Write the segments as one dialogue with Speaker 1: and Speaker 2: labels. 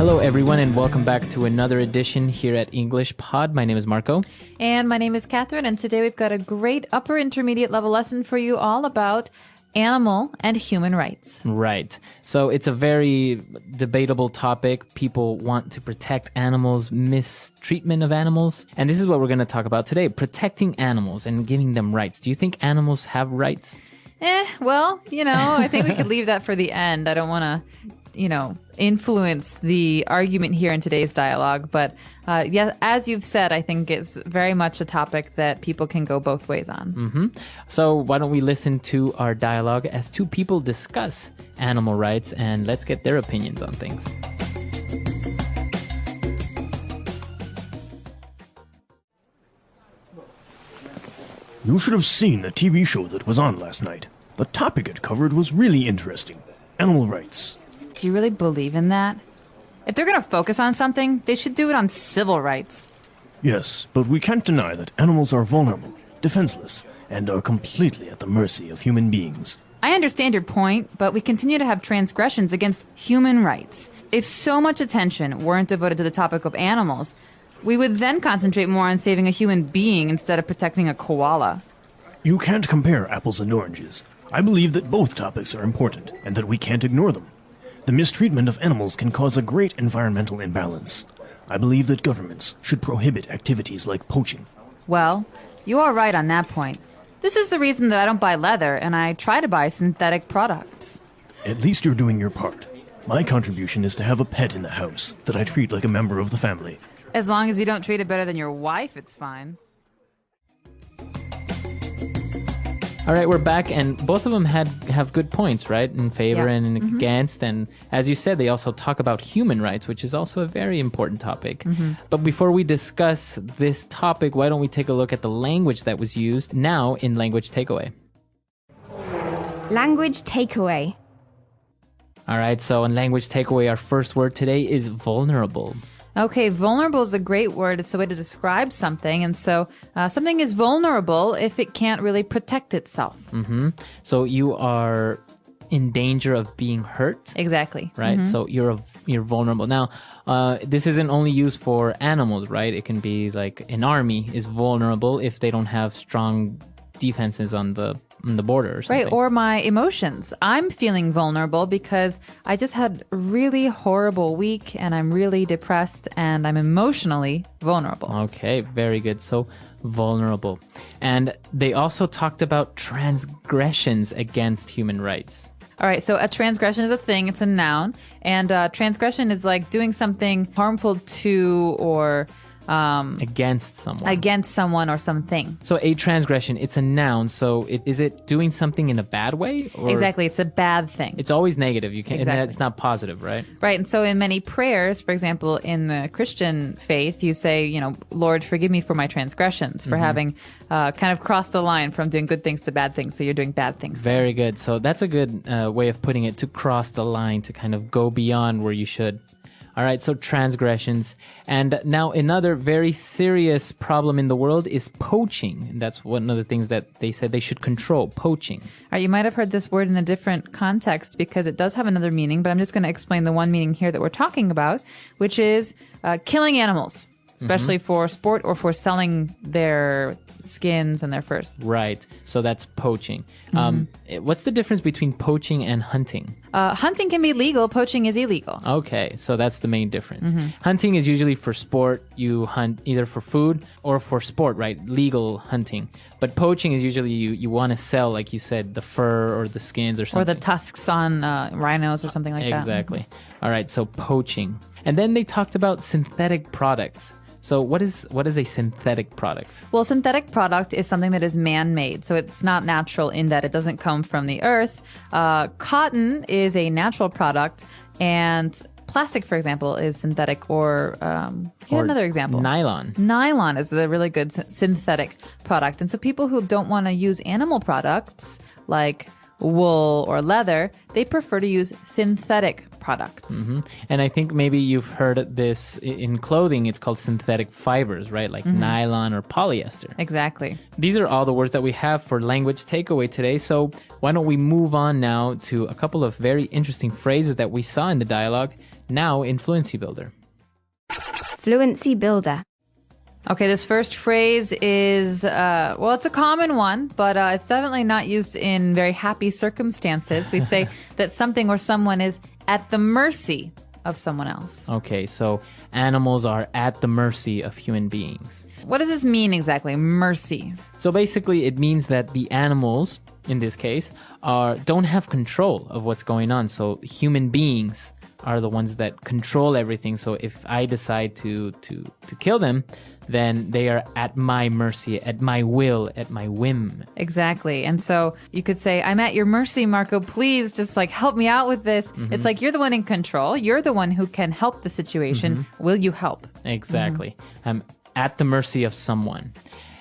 Speaker 1: Hello, everyone, and welcome back to another edition here at English Pod. My name is Marco.
Speaker 2: And my name is Catherine, and today we've got a great upper intermediate level lesson for you all about animal and human rights.
Speaker 1: Right. So it's a very debatable topic. People want to protect animals, mistreatment of animals. And this is what we're going to talk about today, protecting animals and giving them rights. Do you think animals have rights?
Speaker 2: Well, I think we could leave that for the end. I don't want to, influence the argument here in today's dialogue. But yeah, as you've said, I think it's very much a topic that people can go both ways on.
Speaker 1: Mm-hmm. So why don't we listen to our dialogue as two people discuss animal rights, and let's get their opinions on things.
Speaker 3: You should have seen the TV show that was on last night. The topic it covered was really interesting. Animal rights.
Speaker 2: Do you really believe in that? If they're going to focus on something, they should do it on civil rights.
Speaker 3: Yes, but we can't deny that animals are vulnerable, defenseless, and are completely at the mercy of human beings.
Speaker 2: I understand your point, but we continue to have transgressions against human rights. If so much attention weren't devoted to the topic of animals, we would then concentrate more on saving a human being instead of protecting a koala.
Speaker 3: You can't compare apples and oranges. I believe that both topics are important and that we can't ignore them. The mistreatment of animals can cause a great environmental imbalance. I believe that governments should prohibit activities like poaching.
Speaker 2: Well, you are right on that point. This is the reason that I don't buy leather and I try to buy synthetic products.
Speaker 3: At least you're doing your part. My contribution is to have a pet in the house that I treat like a member of the family.
Speaker 2: As long as you don't treat it better than your wife, it's fine.
Speaker 1: All right, we're back, and both of them have good points, right? In favor and against. And as you said, they also talk about human rights, which is also a very important topic. But before we discuss this topic, why don't we take a look at the language that was used now in Language Takeaway?
Speaker 4: Language takeaway.
Speaker 1: All right, so in Language Takeaway, our first word today is vulnerable.
Speaker 2: Okay, vulnerable is a great word. It's a way to describe something. And so something is vulnerable if it can't really protect itself.
Speaker 1: Mm-hmm. So you are in danger of being hurt.
Speaker 2: Exactly.
Speaker 1: Right? So you're vulnerable. Now, this isn't only used for animals, right? It can be like an army is vulnerable if they don't have strong defenses on the border or something.
Speaker 2: Right, or my emotions. I'm feeling vulnerable because I just had a really horrible week and I'm really depressed and I'm emotionally vulnerable.
Speaker 1: Okay, very good. So vulnerable. And they also talked about transgressions against human rights.
Speaker 2: All right, so a transgression is a thing, it's a noun, and transgression is like doing something harmful to or
Speaker 1: against someone
Speaker 2: or something.
Speaker 1: So a transgression, it's a noun. So is it doing something in a bad way? Or
Speaker 2: exactly. It's a bad thing.
Speaker 1: It's always negative. You can't.
Speaker 2: Exactly.
Speaker 1: It's not positive, right?
Speaker 2: Right. And so in many prayers, for example, in the Christian faith, you say, Lord, forgive me for my transgressions, for having kind of crossed the line from doing good things to bad things. So you're doing bad things.
Speaker 1: Very good. So that's a good way of putting it, to cross the line, to kind of go beyond where you should. All right, so transgressions. And now another very serious problem in the world is poaching. And that's one of the things that they said they should control, poaching.
Speaker 2: All right, you might have heard this word in a different context because it does have another meaning, but I'm just going to explain the one meaning here that we're talking about, which is killing animals, especially for sport or for selling their skins and their furs.
Speaker 1: Right, so that's poaching. What's the difference between poaching and hunting?
Speaker 2: Hunting can be legal, poaching is illegal.
Speaker 1: Okay, so that's the main difference. Hunting is usually for sport. You hunt either for food or for sport, right? Legal hunting. But poaching is usually you want to sell, like you said, the fur or the skins or something.
Speaker 2: Or the tusks on rhinos or something like that.
Speaker 1: Exactly. All right, so poaching. And then they talked about synthetic products. So what is a synthetic product?
Speaker 2: Well, synthetic product is something that is man-made. So it's not natural in that it doesn't come from the earth. Cotton is a natural product, and plastic, for example, is synthetic. Or another example.
Speaker 1: Nylon.
Speaker 2: Nylon is a really good synthetic product. And so people who don't want to use animal products like wool or leather, they prefer to use synthetic products.
Speaker 1: And I think maybe you've heard this in clothing. It's called synthetic fibers, right? Like nylon or polyester.
Speaker 2: Exactly.
Speaker 1: These are all the words that we have for language takeaway today. So why don't we move on now to a couple of very interesting phrases that we saw in the dialogue. Now in Fluency Builder.
Speaker 4: Fluency Builder.
Speaker 2: Okay, this first phrase is, it's a common one, but it's definitely not used in very happy circumstances. We say that something or someone is at the mercy of someone else.
Speaker 1: Okay, so animals are at the mercy of human beings.
Speaker 2: What does this mean exactly, mercy?
Speaker 1: So basically, it means that the animals, in this case, don't have control of what's going on. So human beings are the ones that control everything. So if I decide to kill them, then they are at my mercy, at my will, at my whim.
Speaker 2: Exactly. And so you could say, I'm at your mercy, Marco. Please just help me out with this. Mm-hmm. It's like you're the one in control. You're the one who can help the situation. Mm-hmm. Will you help?
Speaker 1: Exactly. I'm at the mercy of someone.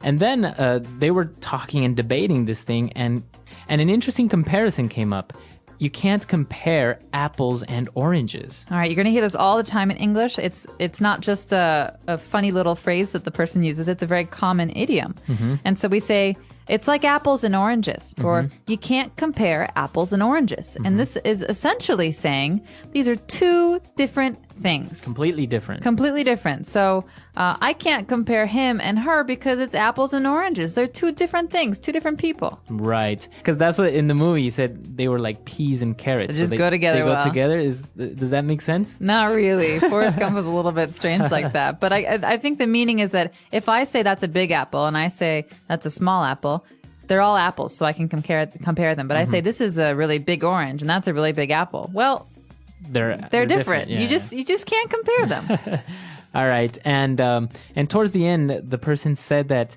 Speaker 1: And then they were talking and debating this thing, and an interesting comparison came up. You can't compare apples and oranges.
Speaker 2: All right, you're going to hear this all the time in English. It's not just a funny little phrase that the person uses. It's a very common idiom. Mm-hmm. And so we say, it's like apples and oranges, or you can't compare apples and oranges. Mm-hmm. And this is essentially saying these are two different things.
Speaker 1: Completely different.
Speaker 2: Completely different. So I can't compare him and her because it's apples and oranges. They're two different things, two different people.
Speaker 1: Right. Because that's what in the movie you said they were like peas and carrots.
Speaker 2: They just go together.
Speaker 1: They go together. Does that make sense?
Speaker 2: Not really. Forrest Gump was a little bit strange like that. But I think the meaning is that if I say that's a big apple and I say that's a small apple, they're all apples, so I can compare them. But I say this is a really big orange and that's a really big apple. Well, they're different.
Speaker 1: Yeah.
Speaker 2: You just can't compare them.
Speaker 1: All right, and towards the end, the person said that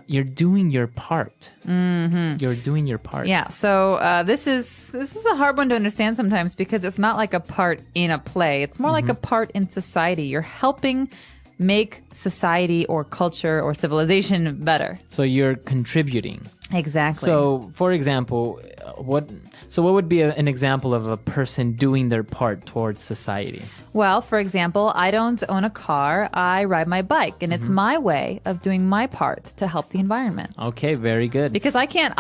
Speaker 1: you're doing your part. Mm-hmm. You're doing your part.
Speaker 2: Yeah. So this is a hard one to understand sometimes because it's not like a part in a play. It's more like a part in society. You're helping make society or culture or civilization better.
Speaker 1: So you're contributing.
Speaker 2: Exactly.
Speaker 1: So, for example, what would be an example of a person doing their part towards society?
Speaker 2: Well, for example, I don't own a car. I ride my bike, and it's my way of doing my part to help the environment.
Speaker 1: Okay, very good.
Speaker 2: Because I can't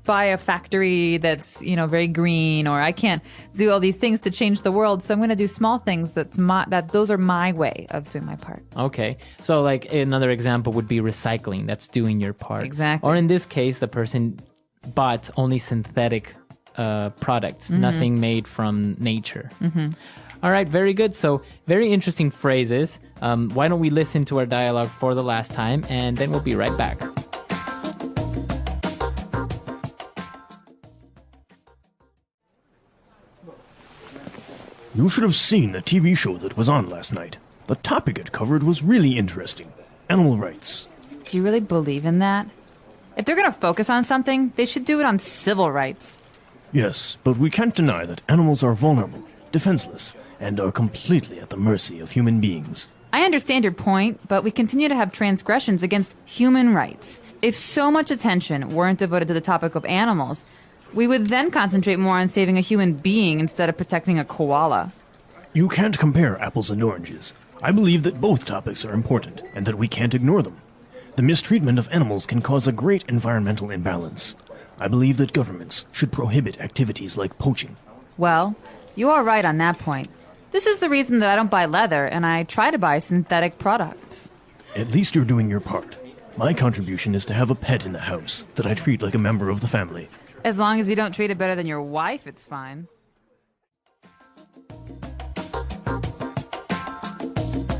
Speaker 2: buy a factory that's, very green, or I can't do all these things to change the world. So I'm going to do small things those are my way of doing my part.
Speaker 1: Okay. So like another example would be recycling. That's doing your part.
Speaker 2: Exactly.
Speaker 1: Or in this case, the person bought only synthetic products, nothing made from nature. All right, very good. So very interesting phrases. Why don't we listen to our dialogue for the last time, and then we'll be right back.
Speaker 3: You should have seen the TV show that was on last night. The topic it covered was really interesting. Animal rights.
Speaker 2: Do you really believe in that? If they're going to focus on something, they should do it on civil rights.
Speaker 3: Yes, but we can't deny that animals are vulnerable, defenseless, and are completely at the mercy of human beings.
Speaker 2: I understand your point, but we continue to have transgressions against human rights. If so much attention weren't devoted to the topic of animals, we would then concentrate more on saving a human being instead of protecting a koala.
Speaker 3: You can't compare apples and oranges. I believe that both topics are important, and that we can't ignore them. The mistreatment of animals can cause a great environmental imbalance. I believe that governments should prohibit activities like poaching.
Speaker 2: Well, you are right on that point. This is the reason that I don't buy leather, and I try to buy synthetic products.
Speaker 3: At least you're doing your part. My contribution is to have a pet in the house that I treat like a member of the family.
Speaker 2: As long as you don't treat it better than your wife, it's fine.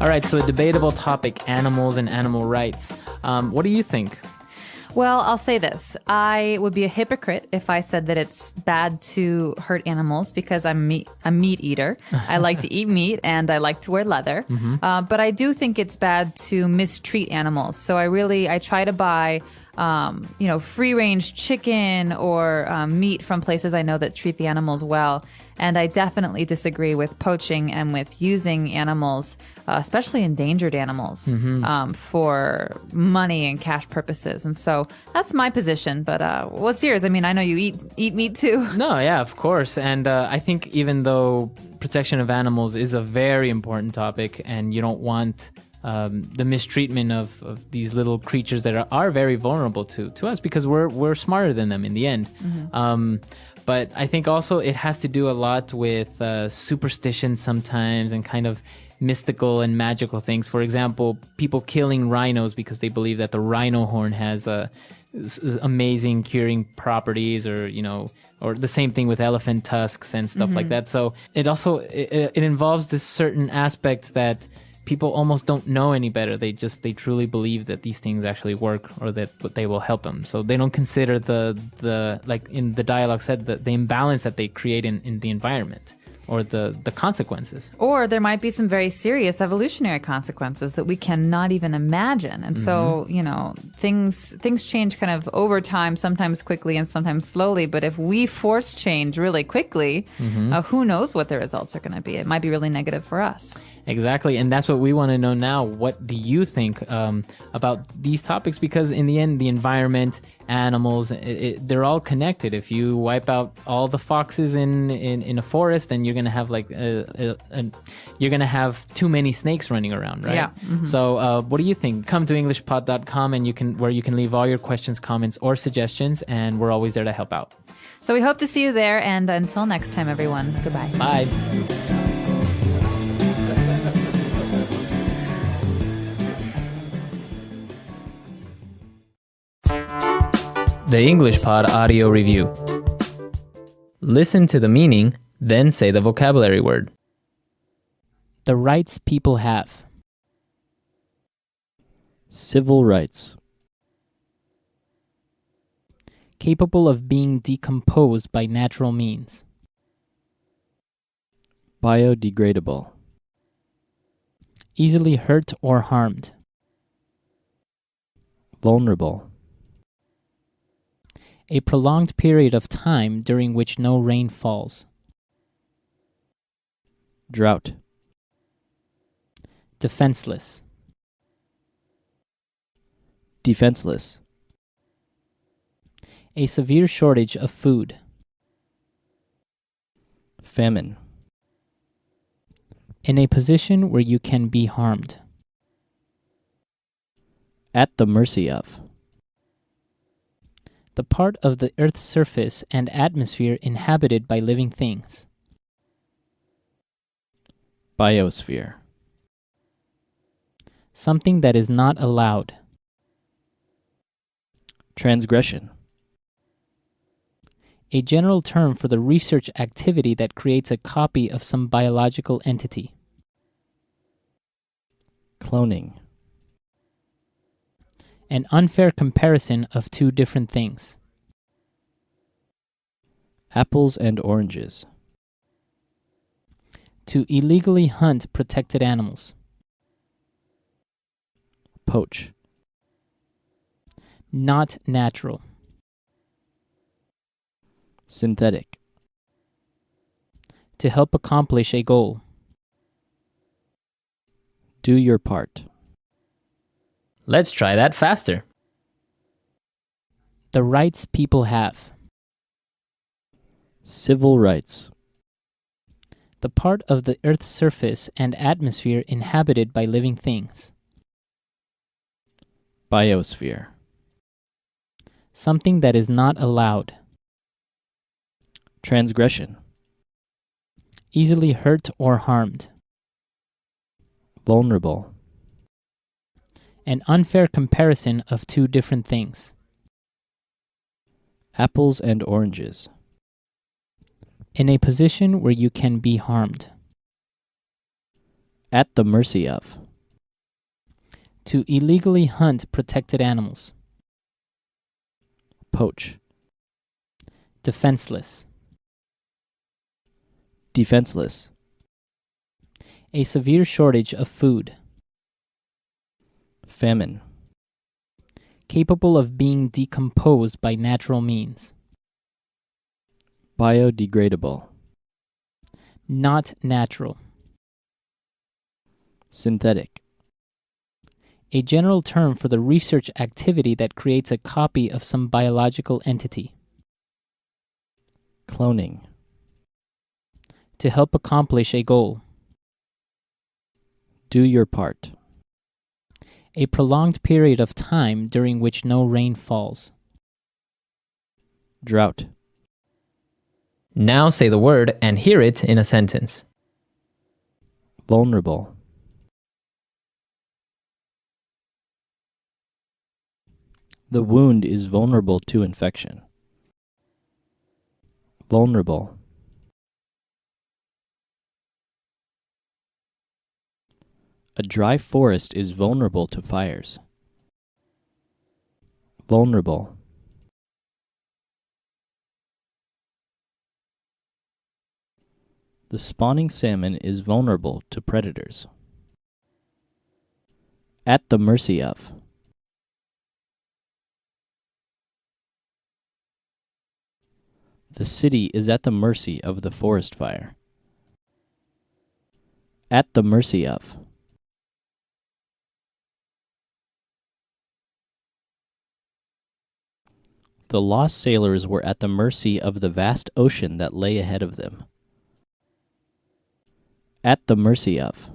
Speaker 1: All right, so a debatable topic, animals and animal rights. What do you think?
Speaker 2: Well, I'll say this. I would be a hypocrite if I said that it's bad to hurt animals because I'm a meat eater. I like to eat meat and I like to wear leather. But I do think it's bad to mistreat animals. So I try to buy free-range chicken or meat from places I know that treat the animals well. And I definitely disagree with poaching and with using animals, especially endangered animals, for money and cash purposes. And so that's my position. But what's yours? I mean, I know you eat meat too.
Speaker 1: No, yeah, of course. And I think even though protection of animals is a very important topic and you don't want the mistreatment of these little creatures that are very vulnerable to us because we're smarter than them in the end. But I think also it has to do a lot with superstition sometimes and kind of mystical and magical things. For example, people killing rhinos because they believe that the rhino horn has amazing curing properties, or or the same thing with elephant tusks and stuff like that. So it also it involves this certain aspect that people almost don't know any better. They truly believe that these things actually work, or that they will help them. So they don't consider the like in the dialogue said, the imbalance that they create in the environment, or the consequences.
Speaker 2: Or there might be some very serious evolutionary consequences that we cannot even imagine. And so, things change kind of over time, sometimes quickly and sometimes slowly. But if we force change really quickly, who knows what the results are going to be? It might be really negative for us.
Speaker 1: Exactly. And that's what we want to know now. What do you think about these topics? Because in the end, the environment, animals, they're all connected. If you wipe out all the foxes in a forest, then you're going to have you're going to have too many snakes running around, right?
Speaker 2: Yeah.
Speaker 1: So what do you think? Come to englishpod.com and where you can leave all your questions, comments, or suggestions, and we're always there to help out.
Speaker 2: So we hope to see you there. And until next time, everyone, goodbye.
Speaker 1: Bye. The English Pod Audio Review. Listen to the meaning, then say the vocabulary word. The rights people have.
Speaker 5: Civil rights.
Speaker 1: Capable of being decomposed by natural means.
Speaker 5: Biodegradable.
Speaker 1: Easily hurt or harmed.
Speaker 5: Vulnerable.
Speaker 1: A prolonged period of time during which no rain falls.
Speaker 5: Drought.
Speaker 1: Defenseless.
Speaker 5: Defenseless.
Speaker 1: A severe shortage of food.
Speaker 5: Famine.
Speaker 1: In a position where you can be harmed.
Speaker 5: At the mercy of.
Speaker 1: The part of the Earth's surface and atmosphere inhabited by living things.
Speaker 5: Biosphere.
Speaker 1: Something that is not allowed.
Speaker 5: Transgression.
Speaker 1: A general term for the research activity that creates a copy of some biological entity.
Speaker 5: Cloning.
Speaker 1: An unfair comparison of two different things.
Speaker 5: Apples and oranges.
Speaker 1: To illegally hunt protected animals.
Speaker 5: Poach.
Speaker 1: Not natural.
Speaker 5: Synthetic.
Speaker 1: To help accomplish a goal.
Speaker 5: Do your part.
Speaker 1: Let's try that faster. The rights people have.
Speaker 5: Civil rights.
Speaker 1: The part of the Earth's surface and atmosphere inhabited by living things.
Speaker 5: Biosphere.
Speaker 1: Something that is not allowed.
Speaker 5: Transgression.
Speaker 1: Easily hurt or harmed.
Speaker 5: Vulnerable.
Speaker 1: An unfair comparison of two different things.
Speaker 5: Apples and oranges.
Speaker 1: In a position where you can be harmed.
Speaker 5: At the mercy of.
Speaker 1: To illegally hunt protected animals.
Speaker 5: Poach.
Speaker 1: Defenseless.
Speaker 5: Defenseless.
Speaker 1: A severe shortage of food.
Speaker 5: Famine.
Speaker 1: Capable of being decomposed by natural means.
Speaker 5: Biodegradable.
Speaker 1: Not natural.
Speaker 5: Synthetic.
Speaker 1: A general term for the research activity that creates a copy of some biological entity.
Speaker 5: Cloning.
Speaker 1: To help accomplish a goal.
Speaker 5: Do your part.
Speaker 1: A prolonged period of time during which no rain falls.
Speaker 5: Drought.
Speaker 1: Now say the word and hear it in a sentence.
Speaker 5: Vulnerable. The wound is vulnerable to infection. Vulnerable. A dry forest is vulnerable to fires. Vulnerable. The spawning salmon is vulnerable to predators. At the mercy of. The city is at the mercy of the forest fire. At the mercy of. The lost sailors were at the mercy of the vast ocean that lay ahead of them. At the mercy of.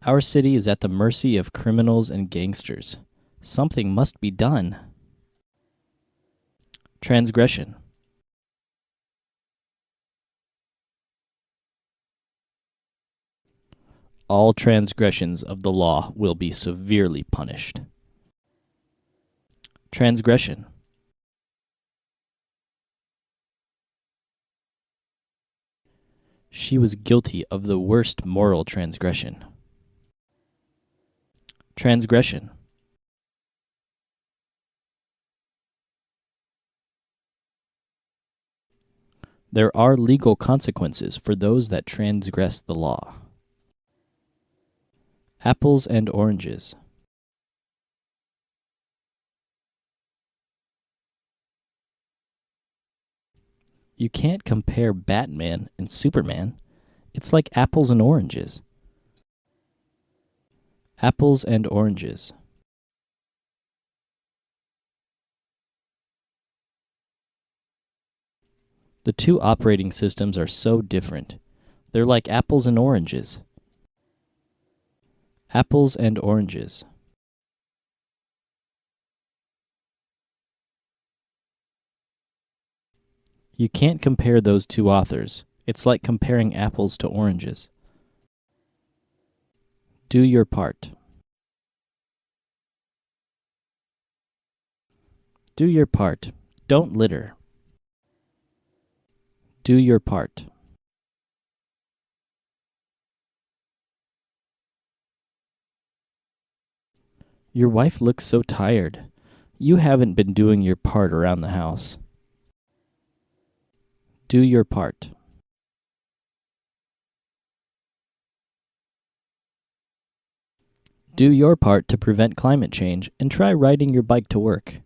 Speaker 5: Our city is at the mercy of criminals and gangsters. Something must be done. Transgression. All transgressions of the law will be severely punished. Transgression. She was guilty of the worst moral transgression. Transgression. There are legal consequences for those that transgress the law. Apples and oranges. You can't compare Batman and Superman. It's like apples and oranges. Apples and oranges. The two operating systems are so different. They're like apples and oranges. Apples and oranges. You can't compare those two authors. It's like comparing apples to oranges. Do your part. Do your part. Don't litter. Do your part. Your wife looks so tired. You haven't been doing your part around the house. Do your part. Do your part to prevent climate change and try riding your bike to work.